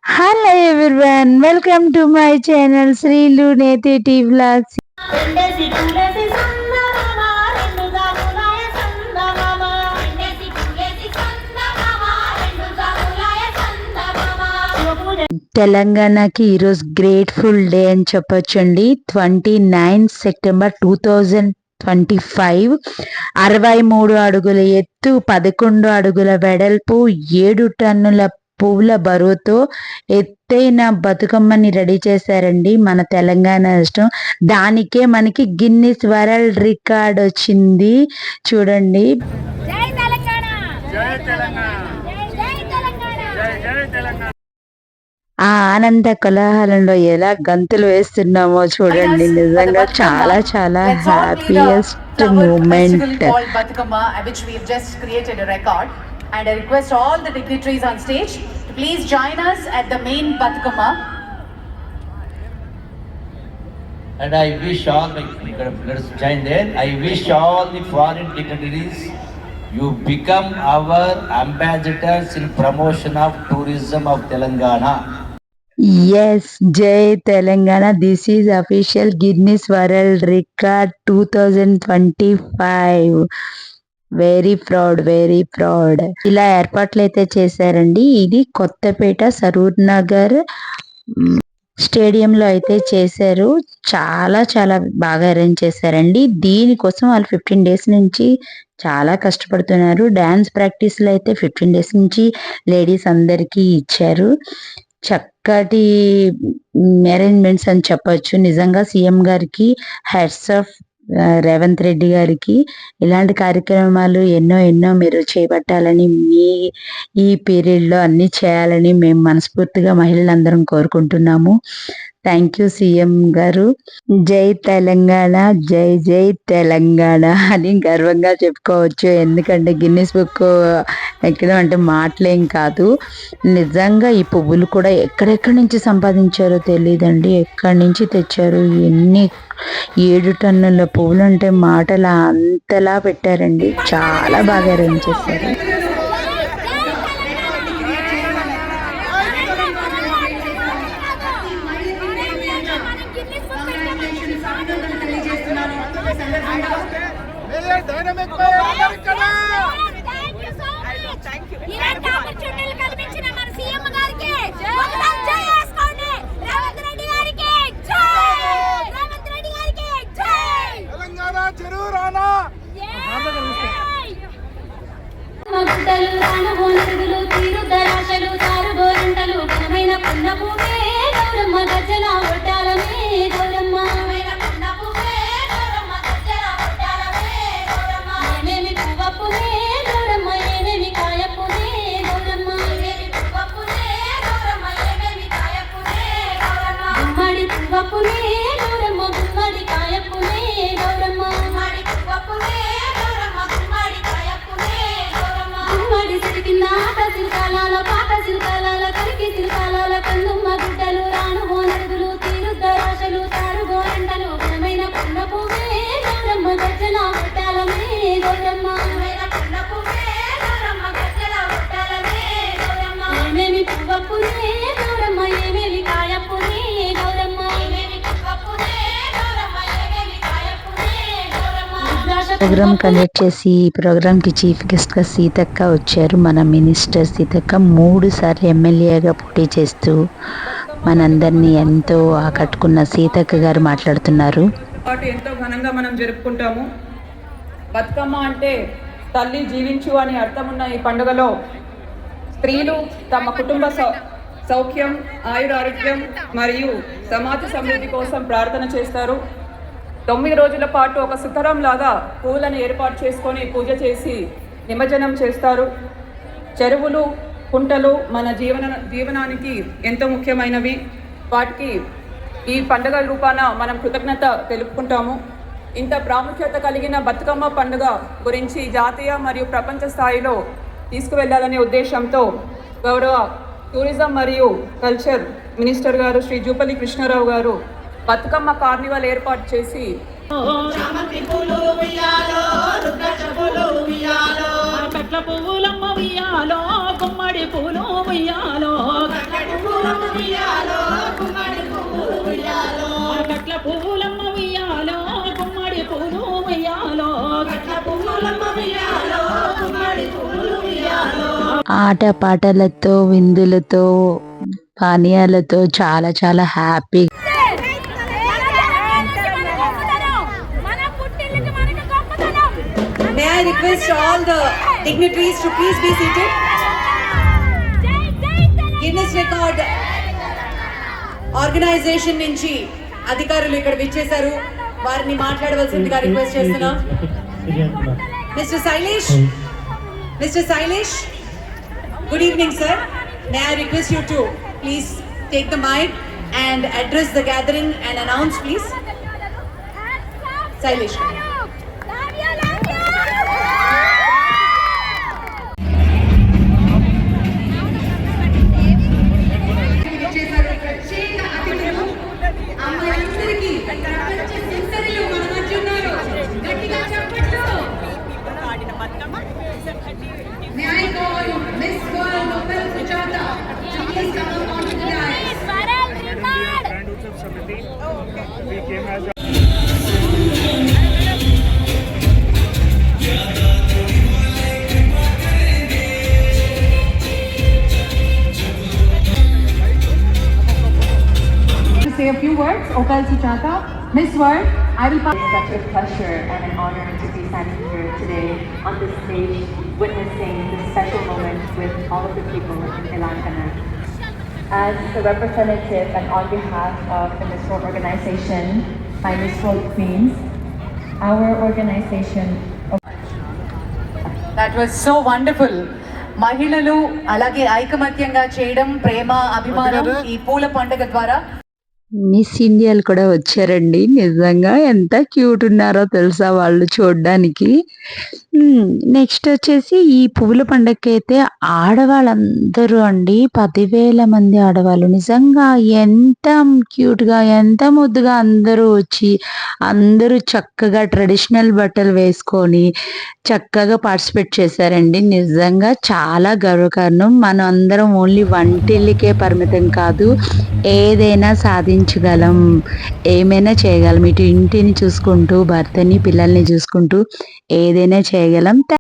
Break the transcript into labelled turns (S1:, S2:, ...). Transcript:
S1: Hello everyone, welcome to my channel Srilu Netiti Vlogs. తెలంగాణకి ఈరోజు grateful day అని చెప్పొచ్చండి. 29 సెప్టెంబర్ 2025. 63 అడుగుల ఎత్తు, 11 అడుగుల వెడల్పు, 7 టన్నుల పువ్వుల బరువుతో ఎత్తైన బతుకమ్మని రెడీ చేశారండి మన తెలంగాణ రాష్ట్రం. దానికే మనకి గిన్నిస్ వరల్డ్ రికార్డ్ వచ్చింది. చూడండి. ఆ ఆనంద కోలాహలంలో ఎలా గంతులు వేస్తున్నామో చూడండి. నిజంగా చాలా చాలా happiest moment.
S2: And I request all the dignitaries on stage to please join us at the main Batukama.
S3: And I wish all, let us join there. I wish all the foreign dignitaries, you become our ambassadors in promotion of tourism of Telangana.
S1: Yes, Jai Telangana. This is official Guinness World Record 2025. Very proud. ఇలా ఏర్పాట్లు అయితే చేశారండి. ఇది కొత్తపేట సరూర్ నగర్ స్టేడియంలో అయితే చేశారు. చాలా చాలా బాగా అరేంజ్ చేశారండి. దీనికోసం వాళ్ళు 15 డేస్ నుంచి చాలా కష్టపడుతున్నారు. డాన్స్ ప్రాక్టీస్లు అయితే 15 డేస్ నుంచి లేడీస్ అందరికీ ఇచ్చారు. చక్కటి అరేంజ్మెంట్స్ అని చెప్పొచ్చు. నిజంగా సీఎం గారికి హ్యాట్స్ ఆఫ్. రేవంత్ రెడ్డి గారికి ఇలాంటి కార్యక్రమాలు ఎన్నో మీరు చేపట్టాలని, మీ ఈ పీరియడ్ లో అన్ని చేయాలని మేము మనస్ఫూర్తిగా మహిళలందరం కోరుకుంటున్నాము. థ్యాంక్ యూ సీఎం గారు. జై తెలంగాణ, జై తెలంగాణ అని గర్వంగా చెప్పుకోవచ్చు. ఎందుకంటే గిన్నిస్ బుక్ ఎక్కడం అంటే మాటలేం కాదు. నిజంగా ఈ పువ్వులు కూడా ఎక్కడెక్కడి నుంచి సంపాదించారో తెలియదండి. ఎక్కడి నుంచి తెచ్చారు. 7 టన్నుల పువ్వులు అంటే మాటలు అంతలా పెట్టారండి. చాలా బాగా అరేంజ్ చేశారు. ప్రోగ్రామ్ కండక్ట్ చేసి ఈ ప్రోగ్రామ్ కి చీఫ్ గెస్ట్ గా సీతక్క వచ్చారు. మన మినిస్టర్ సీతక్క 3 సార్లు ఎమ్మెల్యేగా పోటీ చేస్తూ మనందరినీ ఎంతో ఆకట్టుకున్న సీతక్క గారు మాట్లాడుతున్నారు.
S4: ఎంతో ఘనంగా మనం జరుపుకుంటాము. బతుకమ్మ అంటే తల్లి జీవించు అని అర్థం ఉన్న ఈ పండుగలో స్త్రీలు తమ కుటుంబ సౌఖ్యం, ఆయురారోగ్యం మరియు సమాజ సమృద్ధి కోసం ప్రార్థన చేస్తారు. 9 రోజుల పాటు ఒక సుతరం లాగా పూలను ఏర్పాటు చేసుకొని పూజ చేసి నిమజ్జనం చేస్తారు. చెరువులు, కుంటలు మన జీవనానికి ఎంతో ముఖ్యమైనవి. వాటికి ఈ పండుగ రూపాన మనం కృతజ్ఞత తెలుపుకుంటాము. ఇంత ప్రాముఖ్యత కలిగిన బతుకమ్మ పండుగ గురించి జాతీయ మరియు ప్రపంచ స్థాయిలో తీసుకువెళ్లాలనే ఉద్దేశంతో గౌరవ టూరిజం మరియు కల్చర్ మినిస్టర్ గారు శ్రీ జూపల్లి కృష్ణారావు గారు బతుకమ్మ కార్నివల్ ఏర్పాటు చేసి పువ్వులమ్మ ఉయ్యాలో, గుమ్మడి పూలు ఉయ్యాలో,
S5: కట్ల పువ్వులమ్మ ఉయ్యాలో గుమ్మడి పువ్వులు ఉయ్యాలో
S1: ఆట పాటలతో విందులతో పానీయాలతో చాలా చాలా happy.
S4: May I request all the dignitaries to please be seated? Guinness Record organization నుంచి అధికారులు ఇక్కడ విచ్చేశారు. వారిని మాట్లాడవలసిందిగా రిక్వెస్ట్ చేస్తున్నా. Mister Shailesh, good evening sir. May I request you to please take the mic and address the gathering and announce please. Shailesh. May I call Miss World Nobel Sujata to please come on to the dais. To say a few words, Opal Sujata, Miss World, I will pass.
S6: It's such a pleasure and an honor to be standing here today on this stage, witnessing this special moment with all of the people in Telangana. As the representative and on behalf of the Miss World organization, my Miss World Queens, our organization.
S2: That was so wonderful. మహిళలు అలాగే ఐకమత్యంగా చేయడం, ప్రేమ అభిమానం ఈ పూల పండుగ ద్వారా.
S1: Miss ఇండియాలు కూడా వచ్చారండి. నిజంగా ఎంత క్యూట్ ఉన్నారో తెలుసా వాళ్ళు చూడడానికి. నెక్స్ట్ వచ్చేసి ఈ పువ్వుల పండగకి అయితే ఆడవాళ్ళందరూ అండి 10,000 మంది ఆడవాళ్ళు నిజంగా ఎంత క్యూట్గా ఎంత ముద్దుగా అందరూ వచ్చి అందరూ చక్కగా ట్రెడిషనల్ బట్టలు వేసుకొని చక్కగా పార్టిసిపేట్ చేశారండి. నిజంగా చాలా గర్వకారణం. మనం అందరం ఓన్లీ వంటిల్లికే పరిమితం కాదు, ఏదైనా సాధించగలం, ఏమైనా చేయగలం. ఇటు ఇంటిని చూసుకుంటూ భర్తని పిల్లల్ని చూసుకుంటూ ఏదైనా చేయగలం.